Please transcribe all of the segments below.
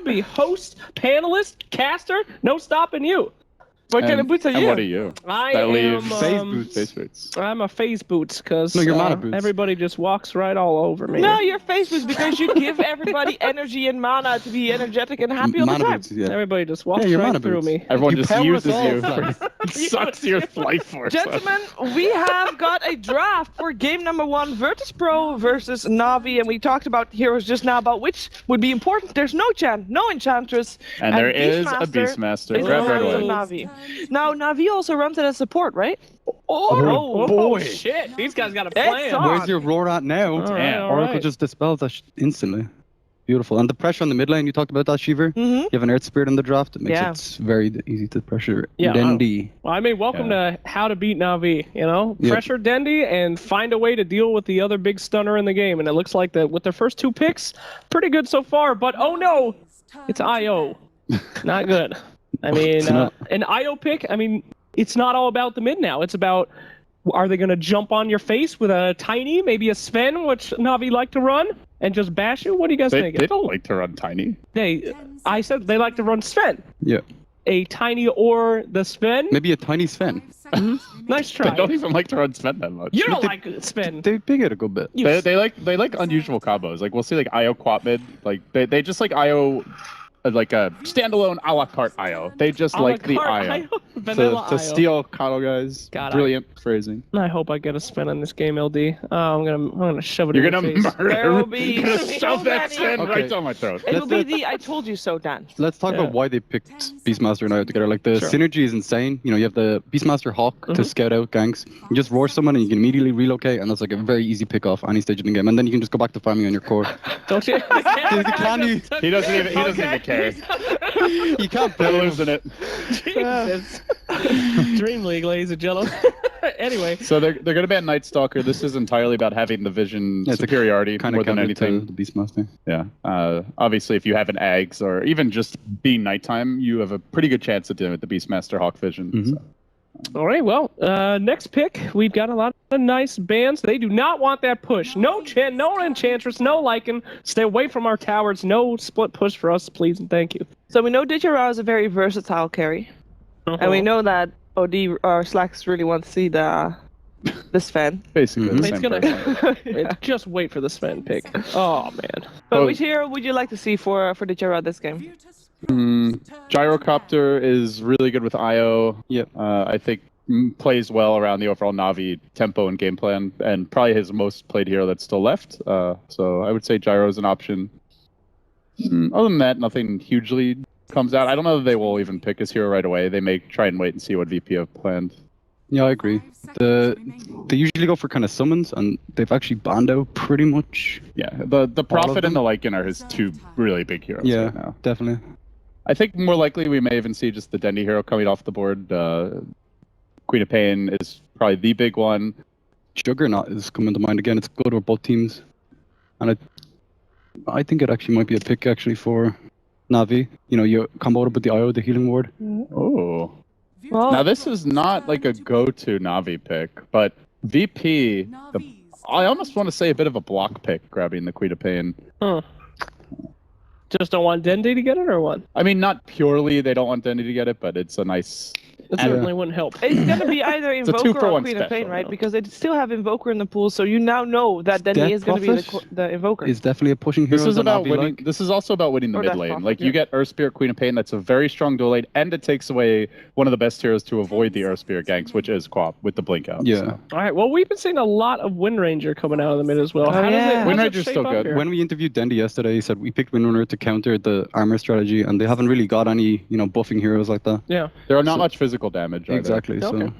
be host, panelist, caster. No stopping you. What kind of boots are you? And what are you? I That am leaves Phase boots. I'm a phase boots because No, you're mana boots. everybody just walks right all over me. No, you're face boots because you give everybody energy and mana to be energetic and happy all the Mana time. boots, yeah. Everybody just walks you're right mana through boots. me. Everyone You just power uses us all, you. Flash. Sucks your life force. Gentlemen, we have got a draft for game number 1, Virtus Pro versus Navi, and we talked about heroes just now about which would be important. There's no no Enchantress, And there is a Beastmaster. is Grab right in the away. hands of Navi. Now, Navi also runs it as support, right? Oh, boy. shit! These guys got a It's plan. on. Where's your roar at now? All right, Damn. all Oracle right. just dispels that instantly. Beautiful. And the pressure on the mid lane, you talked about that, Shiver? Mm-hmm. You have an Earth Spirit in the draft. It makes Yeah. it very easy to pressure Yeah, Dendi. Well, I mean, welcome to How to Beat Navi. You know, Yep. pressure Dendi and find a way to deal with the other big stunner in the game. And it looks like that with their first 2 picks, pretty good so far. But oh no, it's IO. Not good. I mean, It's not. an IO pick. I mean, it's not all about the mid now. It's about, are they going to jump on your face with a tiny, maybe a Sven, which Navi like to run, and just bash you? What do you guys think? They don't like to run tiny. I said they like to run Sven. Yeah. A tiny or the Sven. Maybe a tiny Sven. Nice They try. don't even like to run Sven that much. You don't They- like Sven. They big it a good bit. You They like unusual combos. Like we'll see like IO quad mid. Like they just like IO like a standalone a la carte IO. They just like the IO. Vanilla To IO. steal Kyle guys. God, Brilliant phrasing. I hope I get a Sven in this game, LD. Oh, I'm gonna shove it You're in gonna your face. There murder. will be You're gonna so shove that many. Sven Okay. right down my throat. It will be the I told you so dance. Let's talk Yeah. about why they picked Beastmaster and IO together. Like the Sure. synergy is insane. You know, you have the Beastmaster Hawk to scout out ganks. You just roar someone and you can immediately relocate, and that's like a very easy pick off any stage in the game. And then you can just go back to farming on your core. Don't you? Can you? He doesn't even care. You can't They're play him. losing it. Jesus. Dream League, ladies and gentlemen. Anyway, So they're gonna ban Night Stalker. This is entirely about having the vision Yeah, it's a superiority Kind more of than counter to anything. the Beastmaster. Yeah. Obviously, if you have an Ags or even just being nighttime, you have a pretty good chance of dealing with the Beastmaster Hawk vision. Mhm. So. all right. Well, next pick, we've got a lot of nice bands. They do not want that push. No no Enchantress, no Lycan. Stay away from our towers. No split push for us, please and thank you. So we know Digera is a very versatile carry, and we know that OD or Slacks really want to see the Sven. Basically, the It's same gonna- person. Just wait for the Sven pick. Oh man. But Oh. which hero would you like to see for Digera this game? Gyrocopter is really good with IO. Yep. I think plays well around the overall Navi tempo and game plan, and probably his most played hero that's still left. So I would say Gyro is an option. Other than that, nothing hugely comes out. I don't know that they will even pick his hero right away. They may try and wait and see what VP have planned. Yeah, I agree. They usually go for kind of summons, and they've actually banned out pretty much. Yeah, the Prophet them? and the Lycan are his 2 really big heroes Yeah, right now. definitely. I think more likely we may even see just the Dendi hero coming off the board. Queen of Pain is probably the big one. Juggernaut is coming to mind again. It's good with both teams, and I think it actually might be a pick actually for Navi. You know, you combo it up with the IO, the healing ward. Oh. Well, Now this is not like a go-to Navi pick, but VP, I almost want to say a bit of a block pick, grabbing the Queen of Pain. Huh. Just don't want Dendi to get it or what? I mean, not purely they don't want Dendi to get it, but it's a nice... It certainly wouldn't help. it's gonna be either a Invoker or 2-for-1 Queen of Pain, special, right? though. Because they still have Invoker in the pool, so you now know that Denny Death is gonna be the, Prophet the Invoker. Is definitely a pushing hero. This is that about Navi winning. like. This is also about winning the Or mid Death lane. Prophet, Like yeah. you get Earth Spirit, Queen of Pain. That's a very strong dual lane, and it takes away one of the best heroes to avoid the Earth Spirit ganks, which is Quap with the blink out. Yeah. so. All right. Well, we've been seeing a lot of Wind Ranger coming out of the mid as well. Oh, How does yeah. it? How Wind does it Ranger's shape still up good. here? When we interviewed Dendi yesterday, he said we picked Windrunner to counter the armor strategy, and they haven't really got any, buffing heroes like that. Yeah. There are not much physical damage. Either. Exactly. Okay. So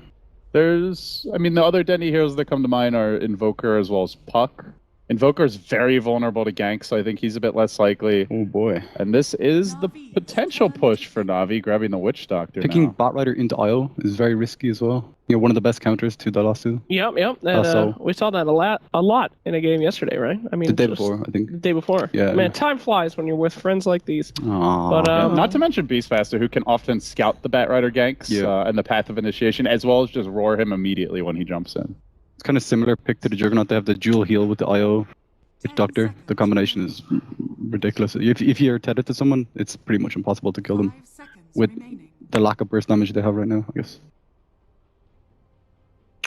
There's, I mean, the other Denny heroes that come to mind are Invoker as well as Puck. Invoker is very vulnerable to ganks, so I think he's a bit less likely. oh boy, And this is the potential push for Navi grabbing the Witch Doctor picking now. Batrider into IO is very risky as well. One of the best counters to the last two. Yep. And, Also- we saw that a lot in a game yesterday, right? I mean, The day just before, I think. The day before. Yeah. Man, time flies when you're with friends like these. Aww. But Yeah, not to mention Beastmaster, who can often scout the Batrider ganks Yeah. and the path of initiation, as well as just roar him immediately when he jumps in. It's kind of similar pick to the Juggernaut. They have the dual heal with the IO. Witch Doctor. The combination is ridiculous. If you're tethered to someone, it's pretty much impossible to kill them with the lack of burst damage they have right now, I guess.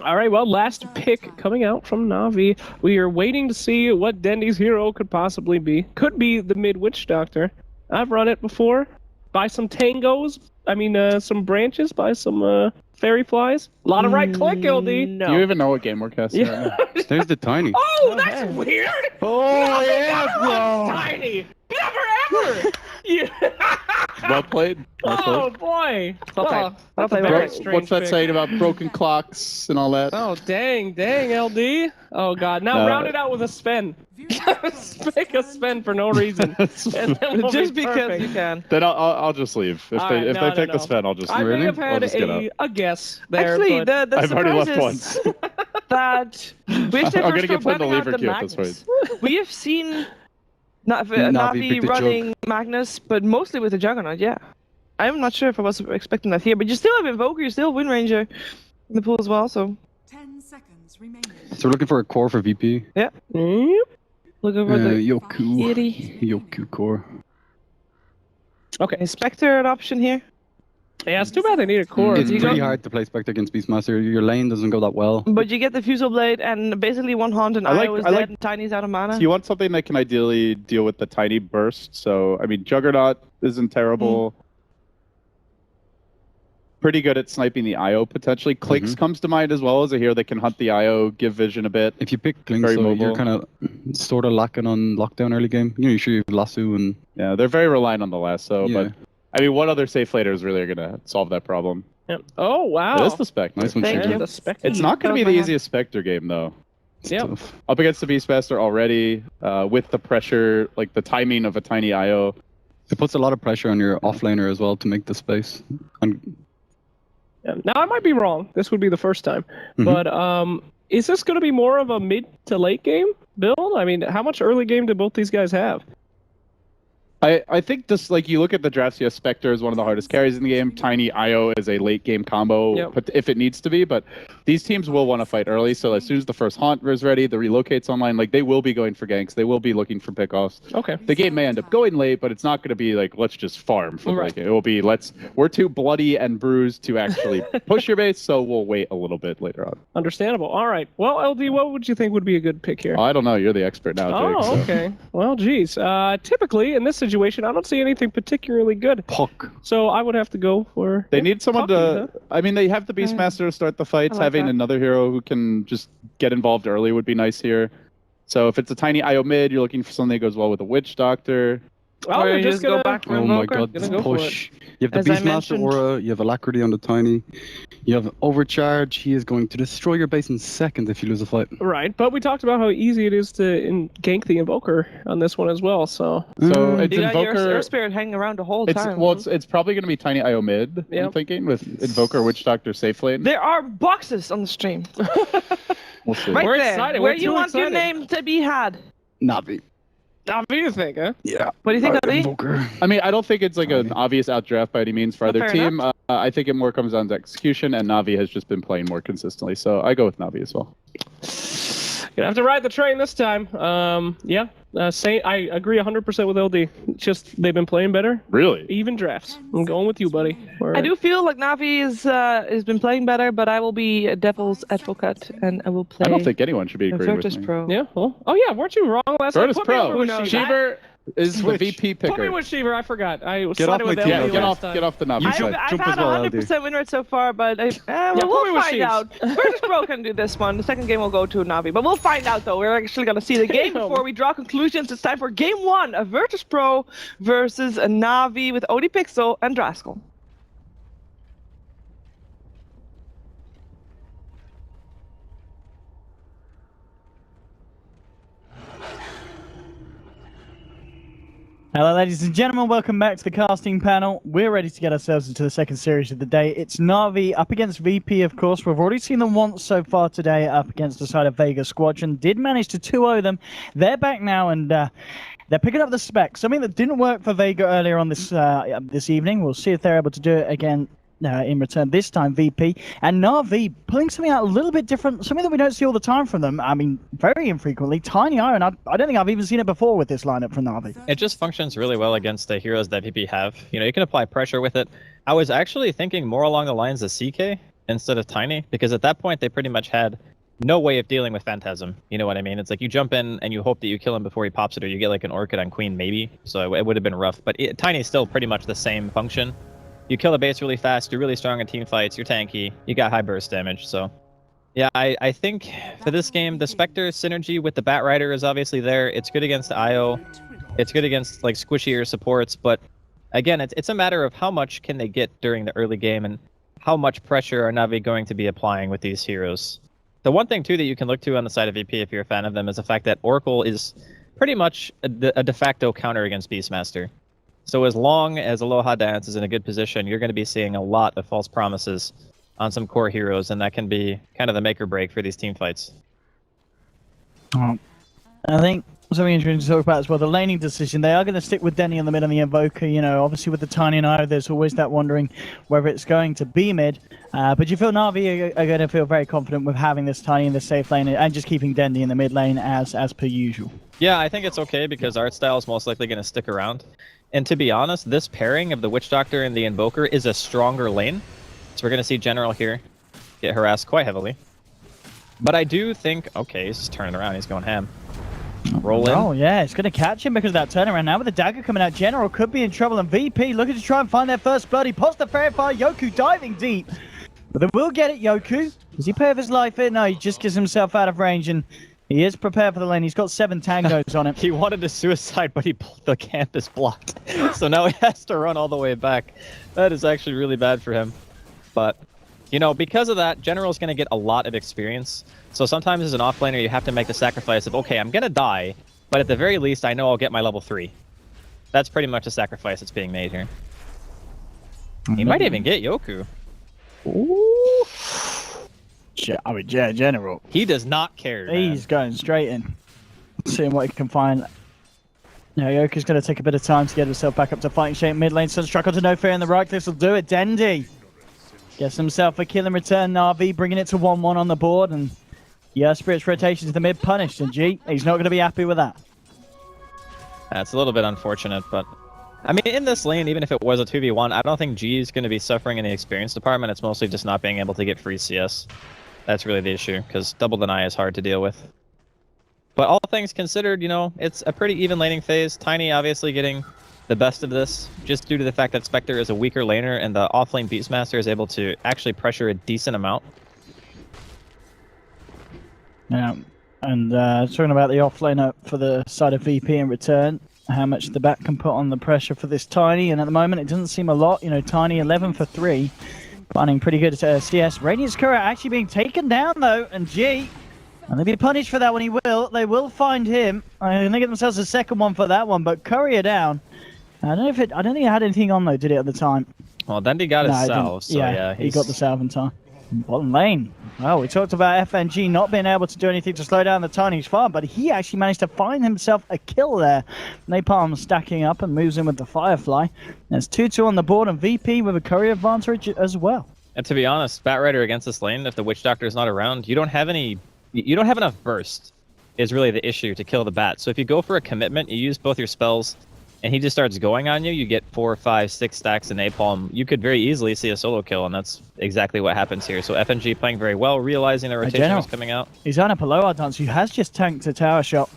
All right, well, last pick coming out from Navi. We are waiting to see what Dendy's hero could possibly be. Could be the mid Witch Doctor. I've run it before. Buy some tangos. Some branches. Buy some fairy flies. A lot of right click, LD. No. Do you even know what game we're casting? Yeah. Right now? There's the Tiny. Oh, that's weird. Oh yeah, bro. Tiny. Never ever. Yeah. Well played. Well played. Oh boy. Well played. That's a Well very played. strange What's that pick. saying about broken clocks and all that? Oh dang, LD. Oh god. Now No. round it out with a Sven. Pick a Sven for no reason. And then we'll Just be because perfect. you can. Then I'll just leave. If All they right, if no, they pick no, the no. Sven, I'll just I may Really? have had I'll just get out. a guess there. Actually, but the I've already left surprise is that I'm gonna get put in the lever queue at this point. We have seen Navi Navi picked the running Magnus, but mostly with the Juggernaut, yeah. I'm not sure if I was expecting that here, but you still have Invoker, you still have Wind Ranger in the pool as well, so... 10 seconds remaining. So we're looking for a core for VP. Yep. Look over the Yoku. kitty. Yoku core. Okay. Is Spectre an option here? Yeah, it's too bad they need a core. It's you pretty got- hard to play Spectre against Beastmaster. Your lane doesn't go that well. But you get the Fusel Blade, and basically one Haunt and I like- Io is I dead, like- and Tiny's out of mana. So you want something that can ideally deal with the tiny burst. So Juggernaut isn't terrible. Pretty good at sniping the IO potentially. Clicks comes to mind as well as a hero that can hunt the IO, give vision a bit. If you pick Klings, Very so you're mobile. kind of sort of lacking on lockdown early game. You sure you have Lasso and Yeah, they're very reliant on the lasso. Yeah. But what other safe later is really gonna solve that problem? Yep. Oh wow. It is the Spectre. nice one, Thank Shiver. you. The Spectre. It's not gonna be That the was my easiest Spectre game though. It's Yep. tough. Up against the Beastmaster already, with the pressure, like the timing of a tiny IO. It puts a lot of pressure on your offlaner as well to make the space. And Yeah. Now I might be wrong. This would be the first time. Mhm. But is this going to be more of a mid to late game build? How much early game do both these guys have? I think just like you look at the drafts, yes, Spectre is one of the hardest carries in the game. Tiny IO is a late game combo, Yep. but if it needs to be. But these teams will want to fight early. So as soon as the first Haunt is ready, the relocates online, like they will be going for ganks. They will be looking for pickoffs. Okay. The game may end up going late, but it's not going to be like let's just farm for the Right. late game. It will be we're too bloody and bruised to actually push your base, so we'll wait a little bit later on. Understandable. All right. Well, LD, what would you think would be a good pick here? I don't know. You're the expert now, Jake. Oh, so. okay. Well, geez. Typically, in this situation, I don't see anything particularly good. Puck. So I would have to go for... They need someone Puppy, to. They have the Beastmaster to start the fights. I like Having that. another hero who can just get involved early would be nice here. So if it's a tiny IO mid, you're looking for something that goes well with a Witch Doctor. Oh, Or you're you just just go gonna... back for Oh my Invoker. god, Gonna this go for push. You have the As I Beastmaster mentioned- aura, you have Alacrity on the Tiny, you have Overcharge. He is going to destroy your base in seconds if you lose a fight. Right, but we talked about how easy it is to gank the Invoker on this one as well, so... So it's You got your Invoker. Air Spirit hanging around the whole It's time. it's probably going to be tiny IO mid. I'm Yep. thinking with Invoker, Witch Doctor, safe lane. There are boxes on the stream. We'll see. Right We're there, excited. where We're you too want your excited. name to be had. Navi. What do you think, huh? Yeah. What do you think, Ali? Invoker. I don't think it's like an obvious outdraft by any means for Oh, either fair team. I think it more comes down to execution, and Navi has just been playing more consistently. So I go with Navi as well. Gonna have to ride the train this time. Yeah. I agree 100% with LD. Just they've been playing better. Really? Even drafts. I'm going with you, buddy. I do feel like Navi has been playing better, but I will be a devil's advocate and I will play I don't think anyone should be the agreeing with Virtus me. Pro. Yeah. Well. Oh yeah. Weren't you wrong last time? Virtus Put me over Pro. with knows? Shiver. Shiver is the Switch. VP Put me picker. with Shiver. I forgot. I Get sided off with my LD team. Yeah, last time. get off the Navi You I've, side. I've jump had as well, 100% win rate so far, but we'll put me with find Sheeves. out. Virtus Pro can do this one. The second game will go to Navi, but we'll find out though. We're actually gonna see the game Damn. before we draw conclusions. It's time for game one of Virtus Pro versus a Navi with Odie Pixel and Draskell. Hello, ladies and gentlemen. Welcome back to the casting panel. We're ready to get ourselves into the second series of the day. It's Navi up against VP, of course. We've already seen them once so far today up against the side of Vega Squadron. Did manage to 2-0 them. They're back now, and they're picking up the spec. Something that didn't work for Vega earlier on this evening. We'll see if they're able to do it again in return. This time VP and Navi pulling something out a little bit different, something that we don't see all the time from them. I mean, very infrequently. Tiny Iron, I don't think I've even seen it before with this lineup from Navi. It just functions really well against the heroes that VP have. You know, you can apply pressure with it. I was actually thinking more along the lines of CK instead of Tiny, because at that point they pretty much had no way of dealing with Phantasm. You know what I mean? It's like you jump in and you hope that you kill him before he pops it, or you get like an Orchid on Queen maybe. So it would have been rough. But Tiny is still pretty much the same function. You kill the base really fast, you're really strong in team fights, you're tanky, you got high burst damage. So yeah, I think for this game, the Spectre synergy with the Bat Rider is obviously there. It's good against IO. It's good against like squishier supports. But again, it's a matter of how much can they get during the early game and how much pressure are Navi going to be applying with these heroes. The one thing, too, that you can look to on the side of VP if you're a fan of them is the fact that Oracle is pretty much a de facto counter against Beastmaster. So as long as Aloha Dance is in a good position, you're going to be seeing a lot of false promises on some core heroes, and that can be kind of the make or break for these team fights. I think something interesting to talk about as well, the laning decision. They are going to stick with Denny in the mid and the Invoker. You know, obviously with the Tiny and IO, there's always that wondering whether it's going to be mid. But you feel Navi are going to feel very confident with having this Tiny in the safe lane and just keeping Dendy in the mid lane as per usual. Yeah, I think it's okay because art style is most likely going to stick around. And to be honest, this pairing of the Witch Doctor and the Invoker is a stronger lane. So we're going to see General here get harassed quite heavily. But I do think, okay, he's just turning around, he's going ham. Roll in. Oh, yeah, it's going to catch him because of that turnaround. Now with the dagger coming out, General could be in trouble, and VP looking to try and find their first blood. He pops the Fairy Fire, Yoku diving deep. But they will get it, Yoku. Does he pay with his life here? No, he just gets himself out of range, and he is prepared for the lane. He's got 7 tangos on him. He wanted to suicide, but the camp is blocked. So now he has to run all the way back. That is actually really bad for him. But, you know, because of that, General's going to get a lot of experience. So sometimes as an offlaner, you have to make the sacrifice of, okay, I'm going to die, but at the very least, I know I'll get my level 3. That's pretty much a sacrifice that's being made here. He might even get Yoku. Ooh. I mean, General. He does not care. He's going straight in. Seeing what he can find. Now, Yoku's going to take a bit of time to get himself back up to fighting shape mid lane. Sunstruck onto No Fear in the right. This will do it. Dendy gets himself a kill in return. Navi bringing it to 1-1 on the board. And yeah, Spirit's rotation to the mid punished. And G, he's not going to be happy with that. That's a little bit unfortunate, but I mean, in this lane, even if it was a 2v1, I don't think G is going to be suffering in the experience department. It's mostly just not being able to get free CS. That's really the issue, because double deny is hard to deal with. But all things considered, you know, it's a pretty even laning phase. Tiny obviously getting the best of this, just due to the fact that Spectre is a weaker laner, and the offlane Beastmaster is able to actually pressure a decent amount. Yeah, and talking about the offlaner for the side of VP in return, how much the bat can put on the pressure for this Tiny, and at the moment it doesn't seem a lot. You know, Tiny 11 for 3, finding pretty good CS. Radiant's Courier actually being taken down though, and G, and they'll be punished for that when they will find him. And they get themselves a second one for that one, but Courier down. I don't think it had anything on though, did it at the time? Well, Dundee got his salve, so yeah, he got the salve in time. Bottom lane. Well, we talked about FNG not being able to do anything to slow down the Tiny's farm, but he actually managed to find himself a kill there. Napalm stacking up and moves in with the Firefly. There's 2-2 on the board, and VP with a courier advantage as well. And to be honest, Bat Rider against this lane, if the Witch Doctor is not around, you don't have enough burst is really the issue to kill the bat. So if you go for a commitment, you use both your spells, and he just starts going on you, you get 4, 5, 6 stacks of napalm. You could very easily see a solo kill, and that's exactly what happens here. So FNG playing very well, realizing the rotation was coming out. He's on a Aloha Dance, who has just tanked a tower shot.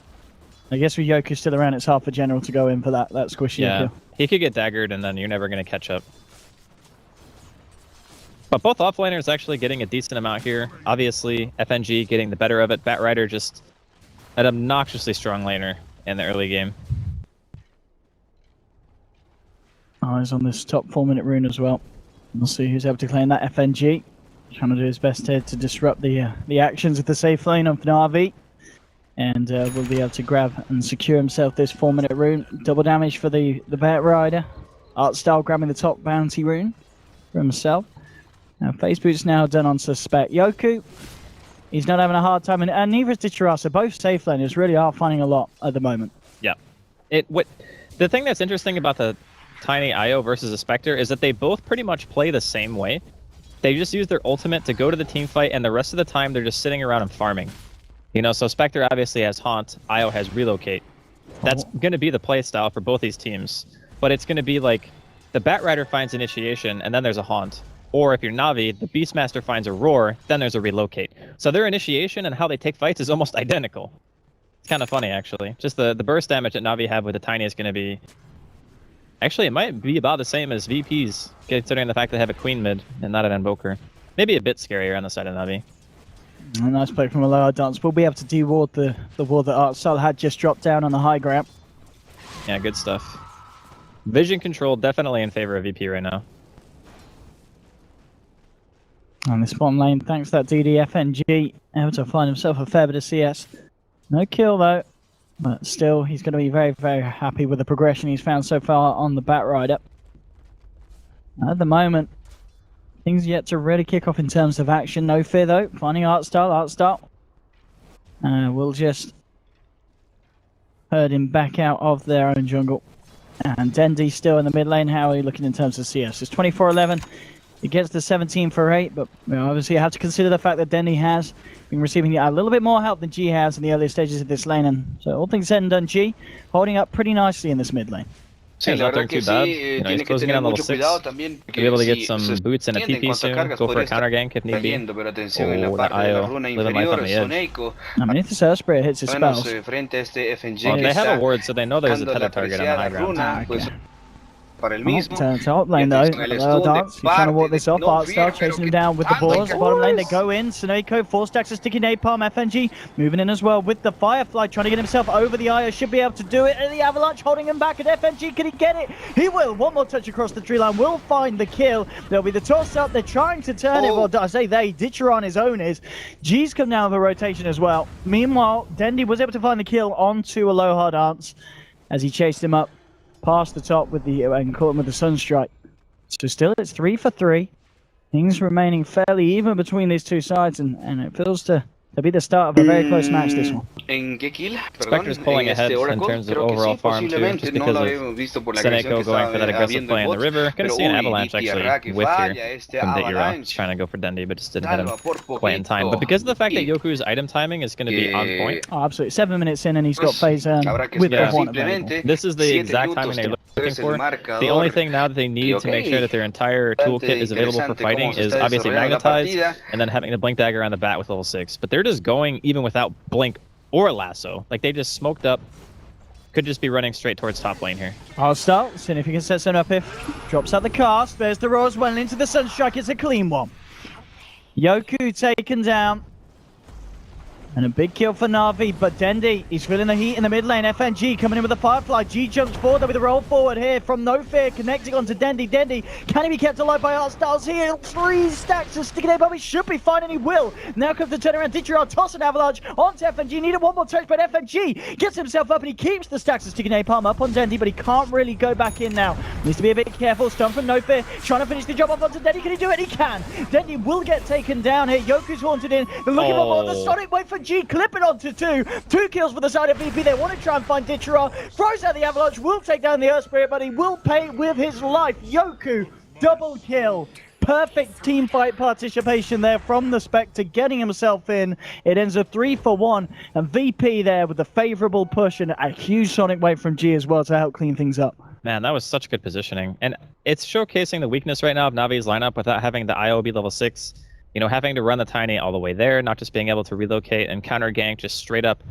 I guess with Yoku still around, it's hard for General to go in for that squishy kill. He could get daggered, and then you're never going to catch up. But both offlaners actually getting a decent amount here. Obviously, FNG getting the better of it. Bat Rider just an obnoxiously strong laner in the early game. Eyes on this top 4-minute rune as well. We'll see who's able to claim that. FNG trying to do his best here to disrupt the actions of the safe lane of Navi. And will be able to grab and secure himself this 4-minute rune. Double damage for the Bat Rider. Art Style grabbing the top bounty rune for himself. Now Face Boot's now done on Suspect. Yoku, he's not having a hard time, and neither is Dichirasa. Both safe laners really are finding a lot at the moment. Yeah. The thing that's interesting about the Tiny IO versus a Spectre is that they both pretty much play the same way. They just use their ultimate to go to the team fight, and the rest of the time they're just sitting around and farming. You know, so Spectre obviously has Haunt, IO has Relocate. That's going to be the play style for both these teams. But it's going to be like the Batrider finds Initiation, and then there's a Haunt. Or if you're Navi, the Beastmaster finds a Roar, then there's a Relocate. So their Initiation and how they take fights is almost identical. It's kind of funny, actually. Just the burst damage that Navi have with the Tiny is going to be... Actually, it might be about the same as VP's, considering the fact they have a Queen mid and not an Invoker. Maybe a bit scarier on the side of Navi. A nice play from a lower dance. We'll be able to de-ward the ward that Artsal had just dropped down on the high ground. Yeah, good stuff. Vision control definitely in favor of VP right now. On the spawn lane, thanks to that DDFNG, able to find himself a fair bit of CS. No kill though, but still he's going to be very, very happy with the progression he's found so far on the Batrider. At the moment, things yet to really kick off in terms of action. No fear though, finding Artstar. We'll just herd him back out of their own jungle. And Dendy still in the mid lane. How are you looking in terms of CS? It's 24-11. He gets the 17 for 8, but obviously you have to consider the fact that Dendy has been receiving a little bit more help than G has in the earlier stages of this lane. And so all things said and done, G holding up pretty nicely in this mid lane. Sí, he's not doing too bad. You know, he's closing in on level 6. He'll be able to get some boots and a TP soon, go for a counter gank if need be. Oh, that IO, living life on the edge. I mean, if this Earth Spirit hits his spells... Well, they have a ward, so they know there's a tether target on the high ground. Okay. Top lane though, low dance, he's trying to walk this off, Artstar chasing him down with the balls, bottom lane they go in, Suneko, 4 stacks of sticky napalm, FNG moving in as well with the Firefly, trying to get himself over the Io, should be able to do it, and the Avalanche holding him back, and FNG, can he get it? He will, one more touch across the tree line, will find the kill, there'll be the toss up, they're trying to turn it, well I say they, Ditcher on his own is, G's come down with a rotation as well, meanwhile, Dendy was able to find the kill onto Aloha Dance, as he chased him up past the top with the and caught him with the Sunstrike. So still it's 3 for 3. Things remaining fairly even between these two sides, and it feels to be the start of a very close match, this one. Spectre's pulling ahead in terms of overall farm too, just because of Suneko going for that aggressive play in the river. Gonna see an Avalanche actually whiff here from Ditcher. He's trying to go for Dendy, but just didn't hit him quite in time. But because of the fact that Yoku's item timing is going to be on point. Oh, absolutely. 7 minutes in and he's got phase with the one available. This is the exact timing they're looking for. The only thing now that they need to make sure that their entire toolkit is available for fighting is obviously Magnetize, and then having the Blink Dagger on the bat with level 6. But they're just going even without Blink or Lasso. Like, they just smoked up. Could just be running straight towards top lane here. I'll start. See if he can set something up if drops out the cast. There's the Rose well into the Sunstrike. It's a clean one. Yoku taken down. And a big kill for Navi, but Dendy, he's feeling the heat in the mid lane. FNG coming in with the Firefly. G jumps forward with a roll forward here from No Fear, connecting onto Dendy. Dendy, can he be kept alive by Artstars here? 3 stacks of sticky napalm, he should be fine, and he will. Now comes the turnaround. Ditcher toss an Avalanche onto FNG. Needed one more touch, but FNG gets himself up and he keeps the stacks of sticky napalm up on Dendy, but he can't really go back in now. Needs to be a bit careful. Stun from No Fear, trying to finish the job off onto Dendy. Can he do it? He can. Dendy will get taken down here. Yoku's haunted in. They're looking for more. The Sonic wait for G, clip it onto 2. 2 kills for the side of VP. They want to try and find Ditcher. Throws out the Avalanche, will take down the Earth Spirit, but he will pay with his life. Yoku, double kill. Perfect team fight participation there from the Spectre, getting himself in. It ends a 3 for 1, and VP there with a favourable push and a huge Sonic wave from G as well to help clean things up. Man, that was such good positioning. And it's showcasing the weakness right now of Navi's lineup without having the IO be level 6. You know, having to run the Tiny all the way there, not just being able to relocate and counter gank just straight up.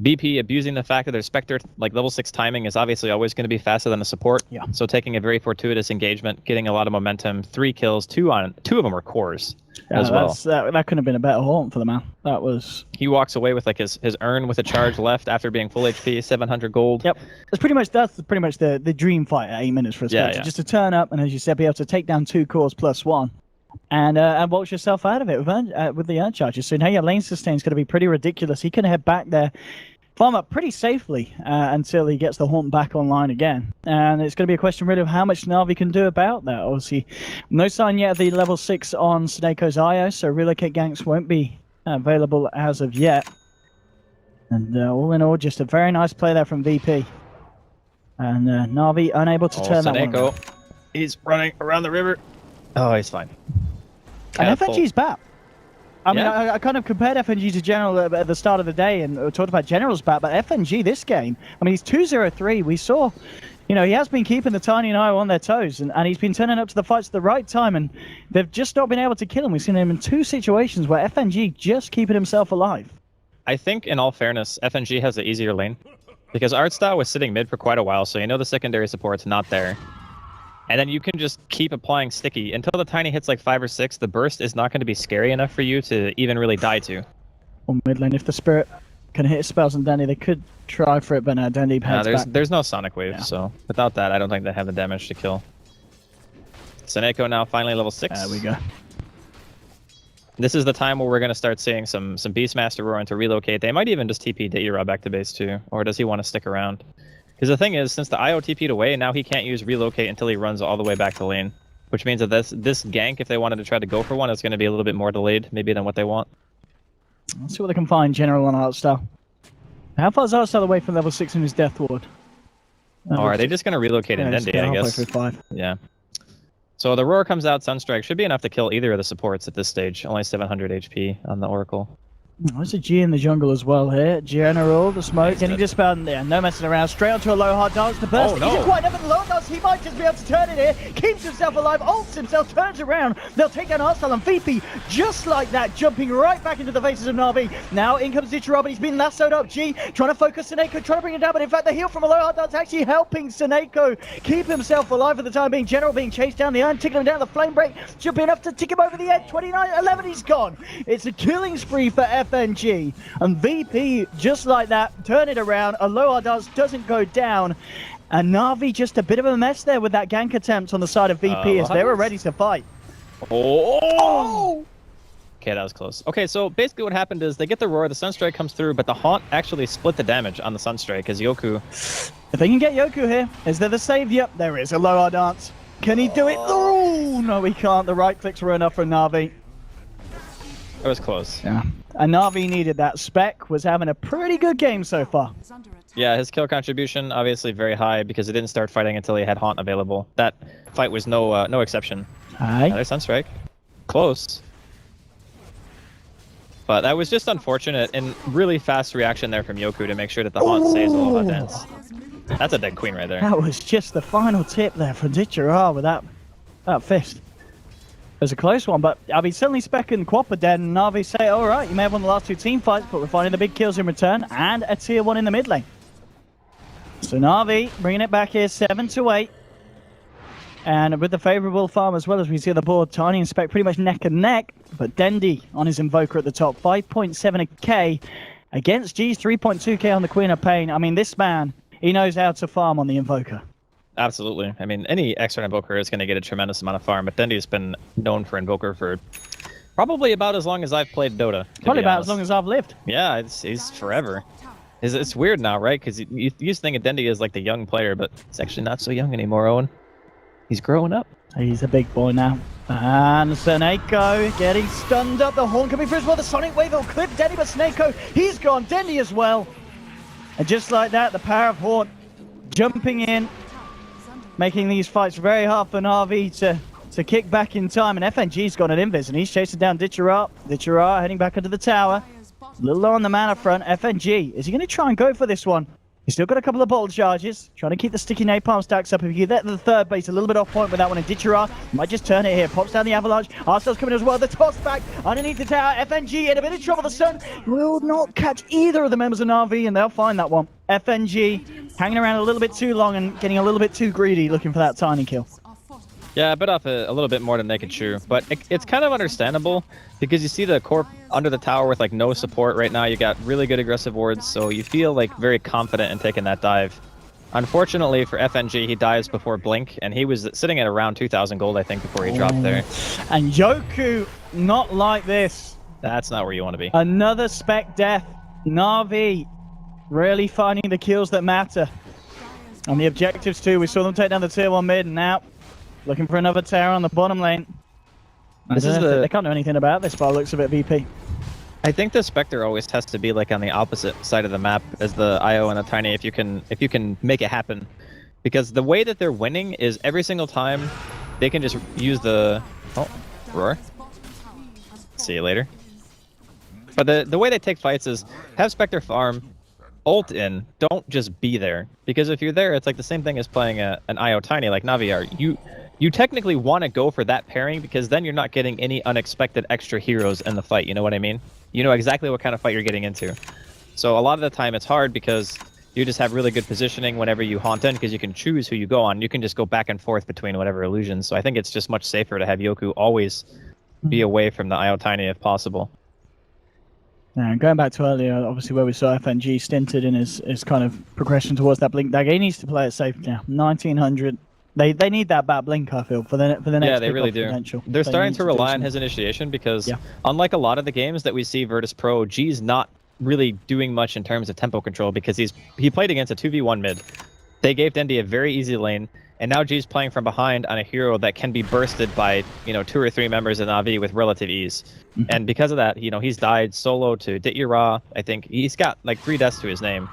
BP abusing the fact that their Spectre, like level 6 timing, is obviously always going to be faster than the support. Yeah. So taking a very fortuitous engagement, getting a lot of momentum, 3 kills, 2 of them were cores as well. That couldn't have been a better haunt for the man. That was... He walks away with like his urn with a charge left after being full HP, 700 gold. Yep. That's pretty much the dream fight at 8 minutes for a Spectre. Just to turn up and, as you said, be able to take down 2 cores plus 1. And watch yourself out of it with the Urn charges. So now your lane sustain is going to be pretty ridiculous. He can head back there, farm up pretty safely until he gets the haunt back online again. And it's going to be a question really of how much Navi can do about that. Obviously, no sign yet of the level 6 on Suneko's IO, so relocate ganks won't be available as of yet. And all in all, just a very nice play there from VP. And Navi unable to turn that one Seneko. around. He's running around the river. Oh, he's fine. And FNG's back. I mean, Yeah. I kind of compared FNG to General at the start of the day and talked about General's back, but FNG this game, I mean, he's 2-0-3. We saw, you know, he has been keeping the Tiny and IO on their toes, and he's been turning up to the fights at the right time, and they've just not been able to kill him. We've seen him in 2 situations where FNG just keeping himself alive. I think, in all fairness, FNG has the easier lane. Because Artstyle was sitting mid for quite a while, so you know the secondary support's not there. And then you can just keep applying sticky. Until the Tiny hits like 5 or 6, the burst is not going to be scary enough for you to even really die to. Or mid lane, if the Spirit can hit his spells on Dandy, they could try for it, but no, Dandy heads back. There's no Sonic Wave, Yeah. so without that, I don't think they have the damage to kill. Seneko now finally level 6. There we go. This is the time where we're going to start seeing some Beastmaster roaring to relocate. They might even just TP Deira back to base too, or does he want to stick around? Because the thing is, since the IO TP'd away, now he can't use relocate until he runs all the way back to lane. Which means that this gank, if they wanted to try to go for one, is going to be a little bit more delayed, maybe, than what they want. Let's see what they can find, General on Artstyle. How far is Artstyle away from level 6 in his Death Ward? Or are they just going to relocate in it's Dendi, I halfway guess? through 5. Yeah. So the Roar comes out, Sunstrike should be enough to kill either of the supports at this stage. Only 700 HP on the Oracle. There's a G in the jungle as well here. General, the smoke, getting dispelled there. No messing around. Straight onto a low hard dance. The burst Oh, no. isn't quite enough in the low dance. He might just be able to turn it here. Keeps himself alive, ults himself, turns around. They'll take down Artstyle and VP just like that, jumping right back into the faces of Navi. Now in comes Zichara, but he's been lassoed up. G trying to focus Seneko, trying to bring it down, but in fact the heal from a low hard dance actually helping Seneko keep himself alive for the time being. General being chased down the iron, ticking him down the flame break, should be enough to tick him over the edge. 29-11, he's gone. It's a killing spree for FNG. And VP, just like that, turn it around. Aloha doesn't go down. And Navi just a bit of a mess there with that gank attempt on the side of VP as they were ready to fight. Oh! Okay, that was close. Okay, so basically what happened is they get the Roar, the Sunstrike comes through, but the Haunt actually split the damage on the Sunstrike as Yoku... If they can get Yoku here, is there the save? Yep, there is. Aloha dance. Can he do it? Oh, no, he can't. The right clicks were enough for Navi. It was close. Yeah. And Navi needed that. Spec was having a pretty good game so far. Is under attack. Yeah, his kill contribution obviously very high because he didn't start fighting until he had Haunt available. That fight was no exception. Aye. Another Sunstrike. Close. But that was just unfortunate and really fast reaction there from Yoku to make sure that the Haunt saves the Aloha dance. That's a dead queen right there. That was just the final tip there from Zichara with that fist. It was a close one, but I mean, certainly Spec and Quap are dead, and Navi say, all right, you may have won the last 2 team fights, but we're finding the big kills in return, and a tier 1 in the mid lane. So Navi bringing it back here, 7-8. And with the favorable farm as well, as we see on the board, Tiny and Spec pretty much neck and neck, but Dendi on his Invoker at the top, 5.7k against G's 3.2k on the Queen of Pain. I mean, this man, he knows how to farm on the Invoker. Absolutely. I mean, any extra Invoker is going to get a tremendous amount of farm, but Dendi's been known for Invoker for probably about as long as I've played Dota. Probably about as long as I've lived. Yeah, he's forever. It's weird now, right? Because you used to think of Dendi as like the young player, but he's actually not so young anymore, Owen. He's growing up. He's a big boy now. And Seneko getting stunned up. The horn coming through as well. The Sonic Wave will clip Dendi, but Seneko, he's gone. Dendi as well. And just like that, the power of Horn jumping in, making these fights very hard for Navi to kick back in time. And FNG's got an invis, and he's chasing down Ditchera. Ditchera heading back into the tower. A little low on the mana front. FNG, is he going to try and go for this one? He's still got a couple of bottle charges, trying to keep the sticky napalm stacks up. If you get the third base, a little bit off point with that one. And Ditchera might just turn it here. Pops down the avalanche. Arstell's coming as well. The toss back underneath the tower. FNG in a bit of trouble. The sun will not catch either of the members of Navi, and they'll find that one. FNG hanging around a little bit too long and getting a little bit too greedy, looking for that tiny kill. Yeah, I bit off a little bit more than they could chew, but it's kind of understandable because you see the corp under the tower with like no support right now. You got really good aggressive wards, so you feel like very confident in taking that dive. Unfortunately for FNG, he dives before Blink, and he was sitting at around 2,000 gold, I think, before he dropped there. And Yoku, not like this. That's not where you want to be. Another Spec death. Navi really finding the kills that matter. And the objectives too. We saw them take down the tier 1 mid, and now looking for another tower on the bottom lane. They can't do anything about this by the looks of it, VP. I think the Spectre always has to be like on the opposite side of the map as the IO and the Tiny if you can make it happen. Because the way that they're winning is every single time they can just use the... Oh, roar. See you later. But the way they take fights is have Spectre farm, ult in, don't just be there. Because if you're there, it's like the same thing as playing an IO Tiny like Navi are. You technically want to go for that pairing because then you're not getting any unexpected extra heroes in the fight, you know what I mean? You know exactly what kind of fight you're getting into. So a lot of the time it's hard because you just have really good positioning whenever you haunt in because you can choose who you go on. You can just go back and forth between whatever illusions. So I think it's just much safer to have Yoku always be away from the IO Tiny if possible. And going back to earlier, obviously where we saw FNG stinted in his kind of progression towards that blink dagger, he needs to play it safe now. 1900. They need that bat blink, I feel, for the next. Yeah, they really do. Potential. They're starting to rely on something. his initiation because unlike a lot of the games that we see Virtus Pro, G's not really doing much in terms of tempo control because he played against a 2v1 mid. They gave Dendi a very easy lane, and now G's playing from behind on a hero that can be bursted by 2 or 3 members of Navi with relative ease. And because of that, he's died solo to Ditya. I think he's got like 3 deaths to his name,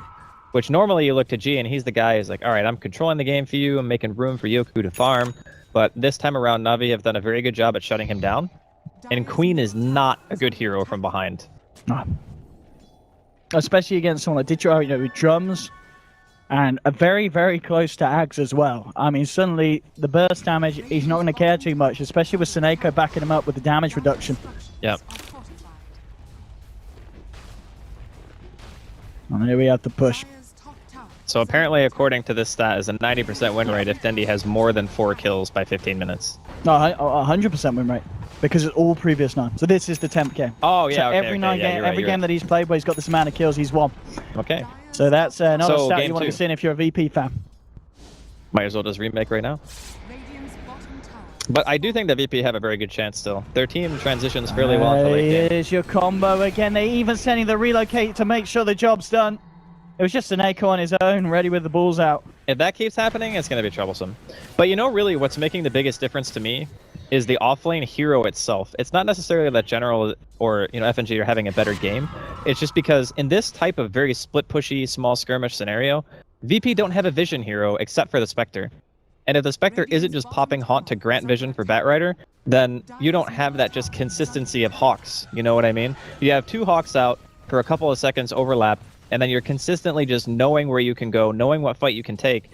which normally you look to G and he's the guy who's like, all right, I'm controlling the game for you, I'm making room for Yoku to farm. But this time around, Navi have done a very good job at shutting him down, and Queen is not a good hero from behind. No. Especially against someone like Ditya, with drums, and a very, very close to Ags as well. I mean, suddenly the burst damage, he's not going to care too much, especially with Seneko backing him up with the damage reduction. Yep. And here we have the push. So apparently, according to this stat, is a 90% win rate if Dendi has more than 4 kills by 15 minutes. No, 100% win rate. Because it's all previous 9. So this is the 10th game. Oh, yeah, so okay, every every game that he's played where he's got this amount of kills, he's won. Okay. So that's another So, stat game you want to 2. be seeing if you're a VP fan. Might as well just remake right now. But I do think that VP have a very good chance still. Their team transitions fairly well in the late game. Here's your combo again. They even sending the relocate to make sure the job's done. It was just Seneko on his own, ready with the balls out. If that keeps happening, it's going to be troublesome. But really what's making the biggest difference to me is the offlane hero itself. It's not necessarily that General or FNG are having a better game. It's just because in this type of very split pushy, small skirmish scenario, VP don't have a vision hero except for the Spectre. And if the Spectre isn't just popping Haunt to grant vision for Batrider, then you don't have that just consistency of Hawks. You know what I mean? You have 2 Hawks out for a couple of seconds overlap, and then you're consistently just knowing where you can go, knowing what fight you can take.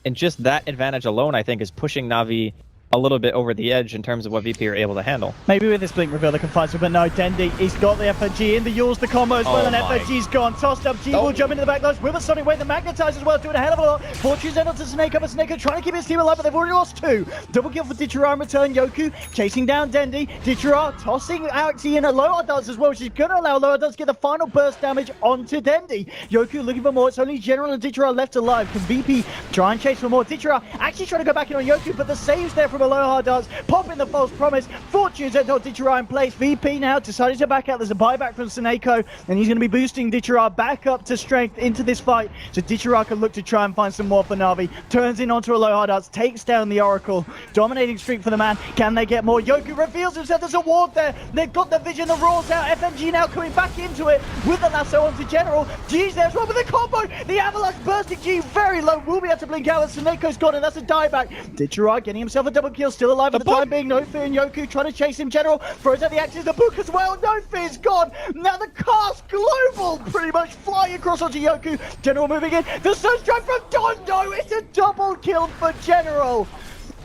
And just that advantage alone, I think, is pushing Navi a little bit over the edge in terms of what VP are able to handle. Maybe with this blink reveal they can fight some, but no, Dendi, he's got the FNG in, the Yule's the combo as well, and FNG's gone. Tossed up, G will jump into the backlines with a Sonic Wave, the Magnetize as well, doing a hell of a lot. Fortune's end onto Snake up, and Snake trying to keep his team alive, but they've already lost 2. Double kill for Ditya in return, Yoku chasing down Dendi, Ditya tossing Axie in, a Loa does as well, she's going to allow Loa does get the final burst damage onto Dendi. Yoku looking for more, it's only General and Ditya left alive. Can VP try and chase for more? Ditya actually trying to go back in on Yoku, but the saves there from Aloha does. Popping the false promise. Fortune's at Ditya in place. VP now decided to back out. There's a buyback from Seneko, and he's going to be boosting Ditya back up to strength into this fight. So Ditya can look to try and find some more for Navi. Turns in onto Aloha Darts, takes down the Oracle. Dominating streak for the man. Can they get more? Yoku reveals himself. There's a ward there. They've got the vision. The roars out. FNG now coming back into it with the lasso onto General. G's there as well with the combo. The Avalanche bursting G very low. Will be able to blink out. Seneko's got it. That's a dieback. Ditya getting himself a double kill. Still alive at the time being. No Fear and Yoku trying to chase him. General throws out the axes, the book as well. No Fear's gone. Now the cast global pretty much flying across onto Yoku. General moving in. The Sunstrike from Dondo. It's a double kill for General.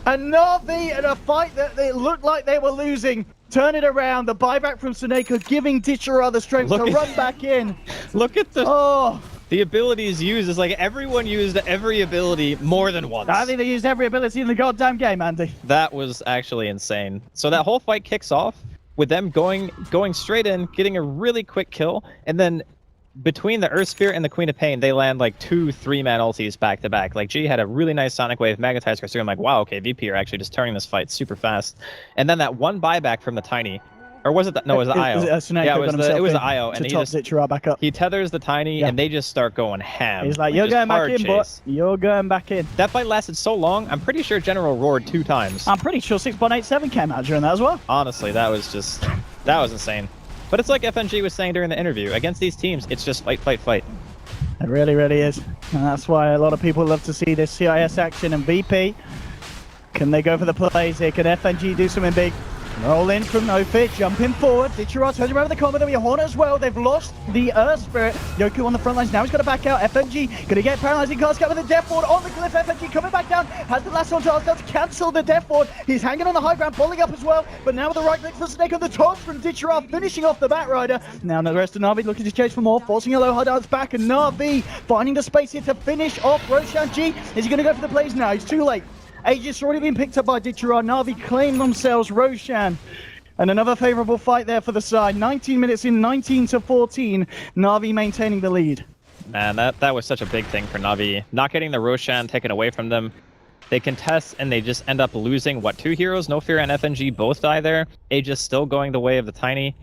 And Navi in a fight that it looked like they were losing. Turn it around. The buyback from Seneko giving Ditya the strength to run back in. Look at the... Oh. The abilities used is like everyone used every ability more than once. I think they used every ability in the goddamn game, Andy. That was actually insane. So that whole fight kicks off with them going straight in, getting a really quick kill, and then between the Earth Spirit and the Queen of Pain, they land like 2 3-man ultis back to back. Like G had a really nice Sonic Wave, Magnetize Pursuit. I'm like, wow, okay, VP are actually just turning this fight super fast. And then that one buyback from the Tiny. Or was it the, no, it was the IO. Yeah, it was the IO, and he tethers the Tiny, and they just start going ham. He's like, you're going back in, but you're going back in. That fight lasted so long, I'm pretty sure General roared 2 times. I'm pretty sure 6.87 came out during that as well. Honestly, that was insane. But it's like FNG was saying during the interview, against these teams, it's just fight, fight, fight. It really, really is. And that's why a lot of people love to see this CIS action. And VP, can they go for the plays here? Can FNG do something big? Roll in from No Fit, jumping forward. Ditchera turns around with the combo. There'll be a Hornet as well. They've lost the Earth Spirit. Yoku on the front lines. Now he's got to back out. FNG going to get paralyzing cast with a Death Ward on the cliff. FNG coming back down. Has the last one to Arsenal to cancel the Death Ward. He's hanging on the high ground, pulling up as well. But now with the right click for Snake on the top from Ditchera, finishing off the Batrider. Now the rest of Navi looking to chase for more, forcing a low hard dance back. And Navi finding the space here to finish off Roshan G. Is he going to go for the plays now? He's too late. Aegis already been picked up by Ditchera. Navi claim themselves Roshan. And another favourable fight there for the side. 19 minutes in, 19-14. Navi maintaining the lead. Man, that was such a big thing for Navi. Not getting the Roshan taken away from them. They contest and they just end up losing, what, 2 heroes? No Fear and FNG both die there. Aegis still going the way of the Tiny.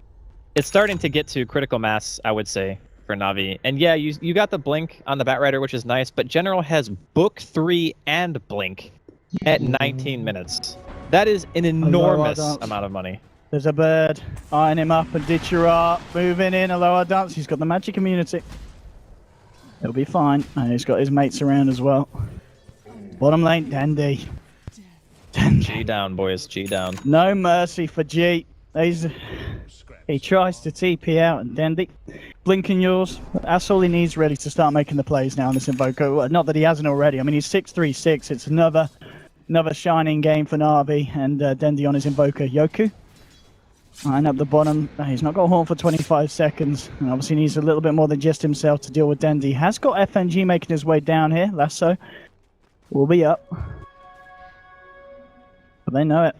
It's starting to get to critical mass, I would say, for Navi. And yeah, you got the Blink on the Batrider, which is nice, but General has Book 3 and Blink at 19 minutes. That is an enormous amount of money. There's a bird eyeing him up, and Ditchera moving in a lower dance. He's got the magic immunity. He'll be fine. And he's got his mates around as well. Bottom lane, Dandy. G down, boys. G down. No mercy for G. He tries to TP out, and Dandy. Blinking yours. That's all he needs really to start making the plays now on this Invoker. Not that he hasn't already. I mean, he's 6-3-6. It's another shining game for Navi, and Dandy on his Invoker. Yoku. Line up the bottom. He's not got a horn for 25 seconds. And obviously needs a little bit more than just himself to deal with Dandy. Has got FNG making his way down here. Lasso will be up. But they know it.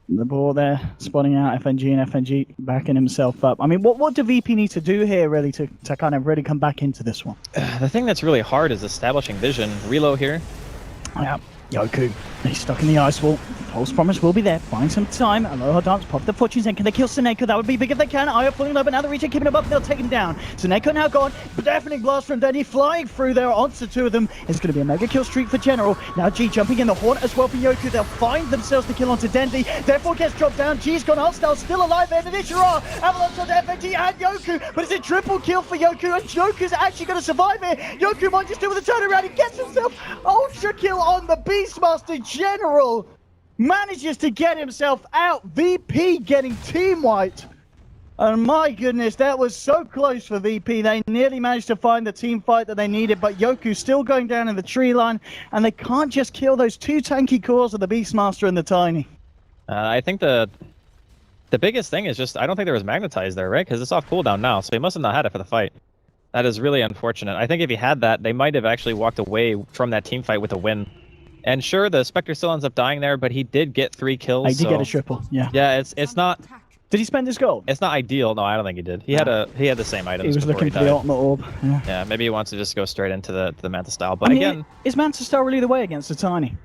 The ball there, spotting out FNG, and FNG backing himself up. I mean, what do VP need to do here really to kind of really come back into this one? The thing that's really hard is establishing vision. Reload here. Yeah. Yoku, he's stuck in the ice wall. False promise will be there. Buying some time. Aloha dance, pop the fortunes in. Can they kill Seneko? That would be big if they can. Io pulling low, but now the region keeping him up. They'll take him down. Seneko now gone. Deafening blast from Denny flying through there onto 2 of them. It's going to be a mega kill streak for General. Now G jumping in the Hornet as well for Yoku. They'll find themselves the kill onto Dendy. Therefore gets dropped down. G's gone hostile, still alive there. Ditchera, avalanche on FNG and Yoku. But it's a triple kill for Yoku, and Yoku's actually going to survive here. Yoku might just do with a turnaround. He gets himself ultra kill on the Beastmaster. General manages to get himself out. VP getting team wiped. And my goodness, that was so close for VP. They nearly managed to find the team fight that they needed, but Yoku still going down in the tree line, and they can't just kill those 2 tanky cores of the Beastmaster and the Tiny. I think the biggest thing is just, I don't think there was Magnetize there, right? Because it's off cooldown now, so he must have not had it for the fight. That is really unfortunate. I think if he had that, they might have actually walked away from that team fight with a win. And sure, the Spectre still ends up dying there, but he did get 3 kills. He did get a triple, yeah. Yeah, it's not... Did he spend his gold? It's not ideal. No, I don't think he did. He had the same items. He was looking for the ultimate orb. Yeah, maybe he wants to just go straight into the Manta style. But I mean, again, is Manta style really the way against the Tiny?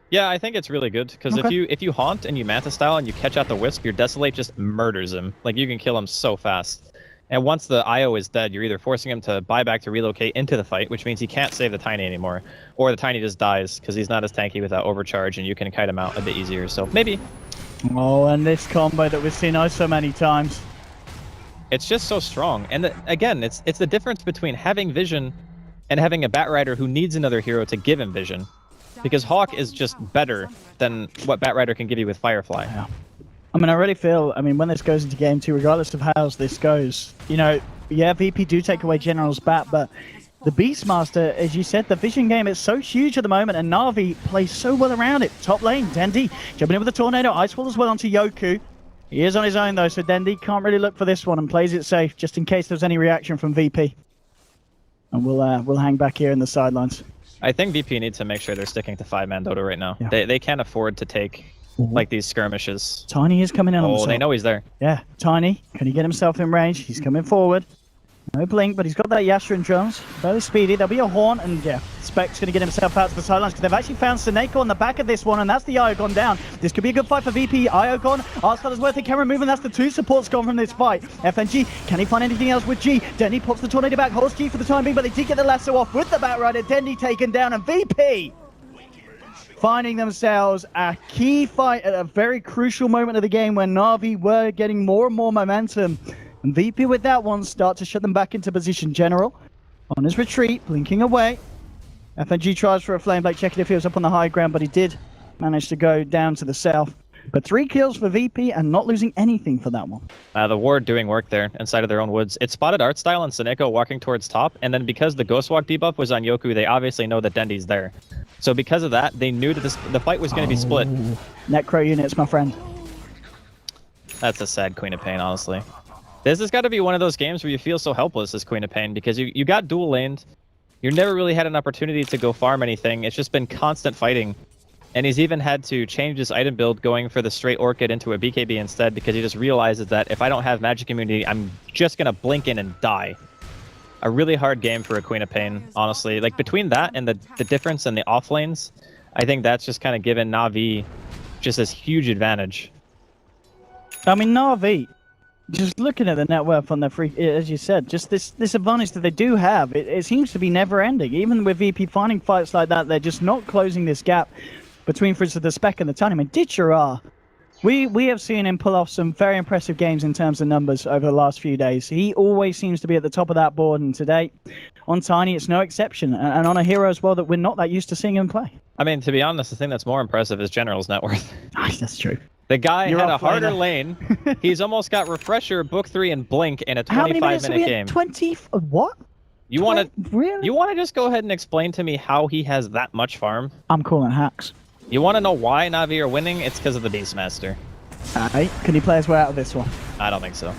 Yeah, I think it's really good because if you haunt and you Manta style and you catch out the Wisp, your Desolate just murders him. Like, you can kill him so fast. And once the IO is dead, you're either forcing him to buy back to relocate into the fight, which means he can't save the Tiny anymore, or the Tiny just dies because he's not as tanky without overcharge, and you can kite him out a bit easier. So maybe. Oh, and this combo that we've seen so many times. It's just so strong. And again, it's the difference between having vision and having a Batrider who needs another hero to give him vision. Because Hawk is just better than what Batrider can give you with Firefly. Yeah. I mean, I really feel, when this goes into game 2, regardless of how this goes, yeah, VP do take away General's bat, but the Beastmaster, as you said, the vision game is so huge at the moment, and Navi plays so well around it. Top lane, Dendy jumping in with a Tornado, Ice Wall as well onto Yoku. He is on his own though, so Dendy can't really look for this one and plays it safe, just in case there's any reaction from VP. And we'll hang back here in the sidelines. I think VP needs to make sure they're sticking to 5-man Dota right now. Yeah. They can't afford to take like these skirmishes. Tiny is coming in on the side. Oh, they know he's there. Yeah, Tiny. Can he get himself in range? He's coming forward. No blink, but he's got that Yasha and drones. Very speedy. There'll be a horn, and yeah, Spec's going to get himself out to the sidelines because they've actually found Seneko on the back of this one, and that's the Io gone down. This could be a good fight for VP. Io gone. Arslan is worth the camera movement. That's the 2 supports gone from this fight. FNG, can he find anything else with G? Denny pops the Tornado back, holds G for the time being, but they did get the lasso off with the Batrider. Denny taken down, and VP finding themselves a key fight at a very crucial moment of the game when Navi were getting more and more momentum. And VP with that one start to shut them back into position. General on his retreat, blinking away. FNG tries for a flame blade, checking if he was up on the high ground, but he did manage to go down to the south. But 3 kills for VP and not losing anything for that one. The ward doing work there inside of their own woods. It spotted Artstyle and Seneko walking towards top, and then because the Ghost Walk debuff was on Yoku, they obviously know that Dendi's there. So because of that, they knew that the fight was going to be split. Necro units, my friend. That's a sad Queen of Pain, honestly. This has got to be one of those games where you feel so helpless as Queen of Pain, because you got dual laned. You never really had an opportunity to go farm anything. It's just been constant fighting. And he's even had to change his item build, going for the straight Orchid into a BKB instead, because he just realizes that if I don't have Magic Immunity, I'm just going to blink in and die. A really hard game for a Queen of Pain, honestly. Like, between that and the difference in the off lanes, I think that's just kind of given Navi just this huge advantage. I mean, Navi, just looking at the net worth on their free, as you said, just this advantage that they do have, it seems to be never-ending. Even with VP finding fights like that, they're just not closing this gap between, for instance, the Spec and the Tiny. I mean, Ditchara, we have seen him pull off some very impressive games in terms of numbers over the last few days. He always seems to be at the top of that board, and today, on Tiny, it's no exception. And on a hero as well that we're not that used to seeing him play. I mean, to be honest, the thing that's more impressive is General's net worth. That's true. The guy You're had a off harder laner. lane. He's almost got Refresher, Book 3, and Blink in a How many minutes 25-minute are we game. at? 20? What? You want to Really? you want to just go ahead and explain to me how he has that much farm? I'm calling hacks. You want to know why Navi are winning? It's because of the Beastmaster. Alright, can you play us way out of this one? I don't think so.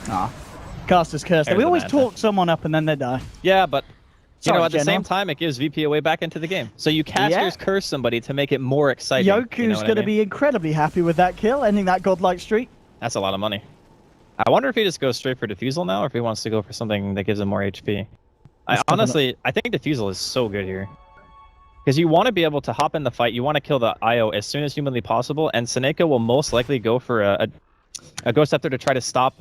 Caster's cursed. There's We the always Manta. talk someone up and then they die. Yeah, but Sorry, at the General. same time, it gives VP away back into the game. So you casters curse somebody to make it more exciting. Yoku's you know what I going to mean? be incredibly happy with that kill, ending that godlike streak. That's a lot of money. I wonder if he just goes straight for Diffusal now, or if he wants to go for something that gives him more HP. Honestly, I think Diffusal is so good here. Because you want to be able to hop in the fight, you want to kill the IO as soon as humanly possible, and Seneko will most likely go for a Ghost Scepter to try to stop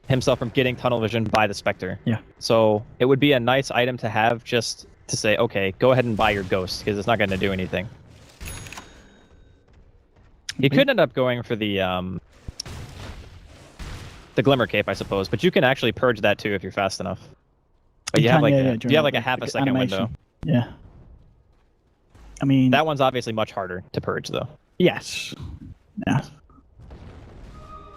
himself from getting tunnel vision by the Spectre. Yeah. So it would be a nice item to have, just to say, okay, go ahead and buy your Ghost, because it's not going to do anything. You could end up going for the Glimmer Cape, I suppose, but you can actually purge that too if you're fast enough. But you have like a half a second animation. window. Yeah. I mean, That one's obviously much harder to purge, though. yes. Yeah.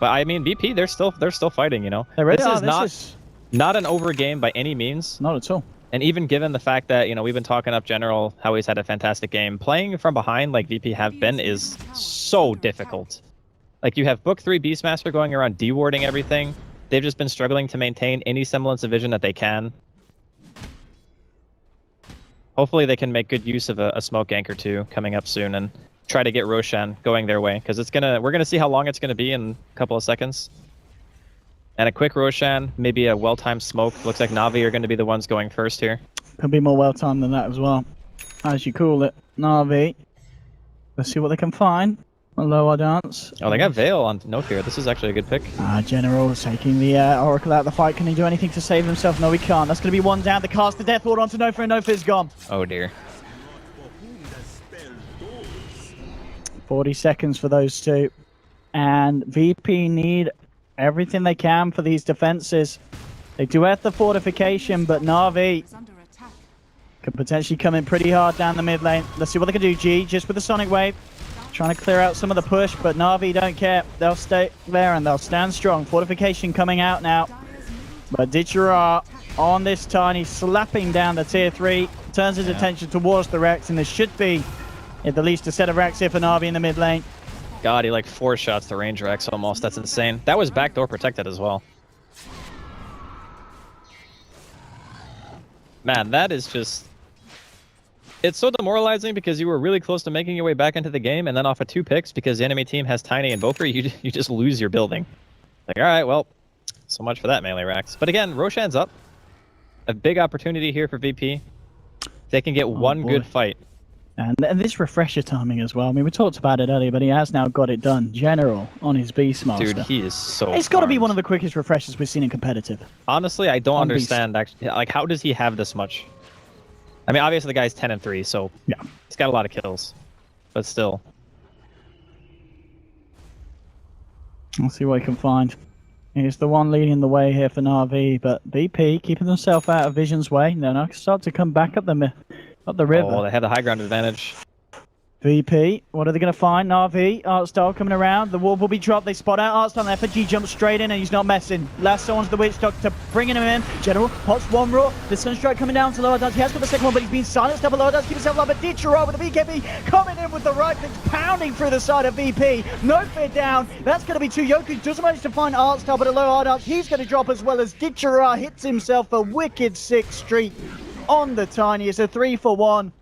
But I mean, VP, they're still fighting. You know, They really this are. is not an over game by any means. Not at all. And even given the fact that we've been talking up General, how he's had a fantastic game, playing from behind like VP have been is so difficult. Like, you have Book 3 Beastmaster going around dewarding everything. They've just been struggling to maintain any semblance of vision that they can. Hopefully they can make good use of a smoke gank or two coming up soon and try to get Roshan going their way, because we're gonna see how long it's gonna be in a couple of seconds. And a quick Roshan, maybe a well-timed smoke. Looks like Navi are going to be the ones going first here. Could be more well-timed than that as well. As you call it, Navi. Let's see what they can find. A lower dance. Oh, they got Veil on Note here. This is actually a good pick. General taking the Oracle out of the fight. Can he do anything to save himself? No, he can't. That's going to be one down. The cast the Death Ward onto Nofa, and Nofa is gone. Oh dear. 40 seconds for those two. And VP need everything they can for these defenses. They do have the fortification, but Navi Is under attack. could potentially come in pretty hard down the mid lane. Let's see what they can do. G, just with the Sonic Wave. Trying to clear out some of the push, but Navi don't care. They'll stay there and they'll stand strong. Fortification coming out now. But Ditchara on this Tiny, slapping down the tier 3. Turns his attention towards the Rex, and there should be at the least a set of Rex here for Navi in the mid lane. God, he like 4 shots to range Rex almost. That's insane. That was backdoor protected as well. Man, that is just... It's so demoralizing because you were really close to making your way back into the game, and then off of 2 picks, because the enemy team has Tiny and Boker, you just lose your building. Like, alright, well, so much for that melee Rax. But again, Roshan's up. A big opportunity here for VP. They can get one boy. good fight. And this refresher timing as well. I mean, we talked about it earlier, but he has now got it done. General on his Beastmaster. Dude, he is so It's got to be farmed. one of the quickest refreshers we've seen in competitive. Honestly, I don't On Beast. understand. Actually, like, how does he have this much? I mean, obviously the guy's 10 and 3, so Yeah. he's got a lot of kills, but still. Let's see what he can find. He's the one leading the way here for Navi, but BP keeping themselves out of Vision's way. Then I can start to come back up the Up the river. Oh, they had the high ground advantage. VP, what are they going to find? Navi, Artstyle coming around. The wall will be dropped. They spot out Artstyle. And FNG jumps straight in, and he's not messing. Lasso onto the Witch Doctor, bringing him in. General pots one raw. The Sunstrike coming down to lower dodge. He has got the second one, but he's been silenced up at lower dodge. Keep himself alive. But Ditchero with the VKB coming in with the right clicks, pounding through the side of VP. No fear down. That's going to be 2. Yoku doesn't manage to find Artstyle, but a low hard arch. He's going to drop as well as Ditchero hits himself a wicked 6th streak on the Tiny. It's a 3-for-1.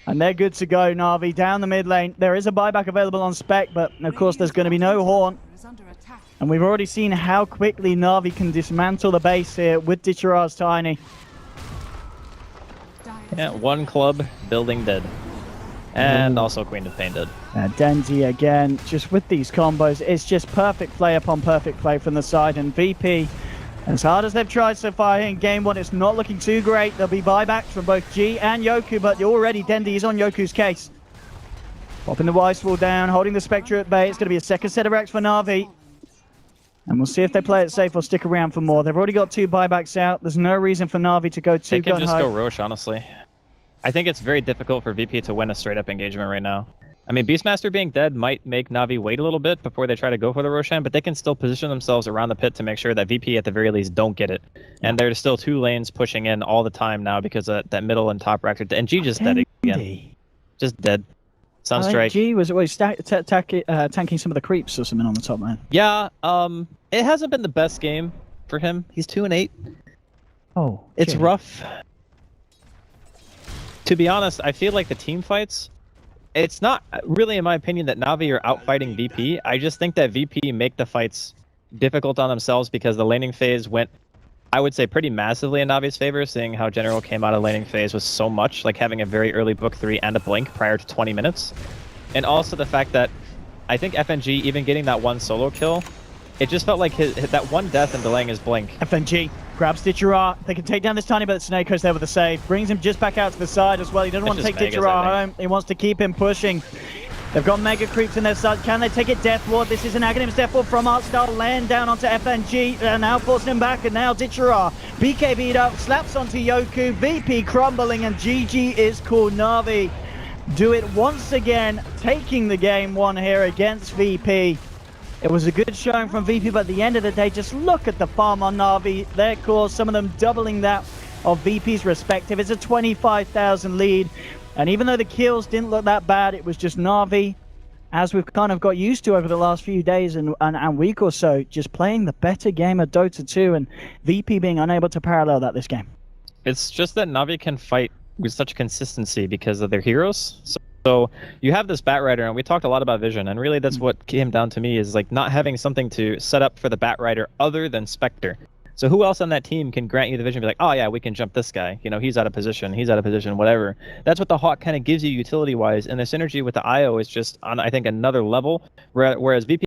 And they're good to go, Navi, down the mid lane. There is a buyback available on spec, but of course there's going to be no Horn. And we've already seen how quickly Navi can dismantle the base here with Ditchera's Tiny. Yeah, one club building dead. And also Queen of Pain dead. Denzi again, just with these combos, it's just perfect play upon perfect play from the side. And VP, as hard as they've tried so far in game 1, it's not looking too great. There'll be buybacks from both G and Yoku, but already Dendi is on Yoku's case. Popping the Wise Wall down, holding the Spectre at bay. It's going to be a second set of racks for Navi. And we'll see if they play it safe or stick around for more. They've already got 2 buybacks out. There's no reason for Navi to go too They can gun just high. go Roche, honestly. I think it's very difficult for VP to win a straight-up engagement right now. I mean, Beastmaster being dead might make Navi wait a little bit before they try to go for the Roshan, but they can still position themselves around the pit to make sure that VP at the very least don't get it. And there's still 2 lanes pushing in all the time now because of that middle and top reactor. And G just dead again. Just dead. Sunstrike. G was always tanking some of the creeps or something on the top lane. Yeah, it hasn't been the best game for him. He's 2-8. Oh, It's gee. rough. To be honest, I feel like the team fights, it's not really, in my opinion, that Navi are outfighting VP. I just think that VP make the fights difficult on themselves because the laning phase went, I would say, pretty massively in Navi's favor, seeing how General came out of laning phase with so much, like having a very early book 3 and a blink prior to 20 minutes. And also the fact that I think FNG, even getting that 1 solo kill, it just felt like that 1 death and delaying his blink. FNG grabs Ditchera. They can take down this Tiny, but Snakeho's there with the save. Brings him just back out to the side as well. He doesn't want to take Megas, Ditchera home. He wants to keep him pushing. They've got Mega Creeps in their side. Can they take it Death Ward? This is an Aghanims Death Ward from Artstyle. Land down onto FNG. And now forcing him back. And now Ditchera. BKB'd up. Slaps onto Yoku. VP crumbling. And GG is called. Navi do it once again. Taking the game 1 here against VP. It was a good showing from VP, but at the end of the day, just look at the farm on Navi. Their cores, some of them doubling that of VP's respective. It's a 25,000 lead. And even though the kills didn't look that bad, it was just Navi, as we've kind of got used to over the last few days and week or so, just playing the better game of Dota 2 and VP being unable to parallel that this game. It's just that Navi can fight with such consistency because of their heroes. So you have this Batrider, and we talked a lot about vision, and really that's what came down to me is like not having something to set up for the Batrider other than Spectre. So who else on that team can grant you the vision, be like, oh yeah, we can jump this guy, you know, he's out of position, whatever. That's what the Hawk kind of gives you utility-wise, and the synergy with the IO is just on, I think, another level, whereas VP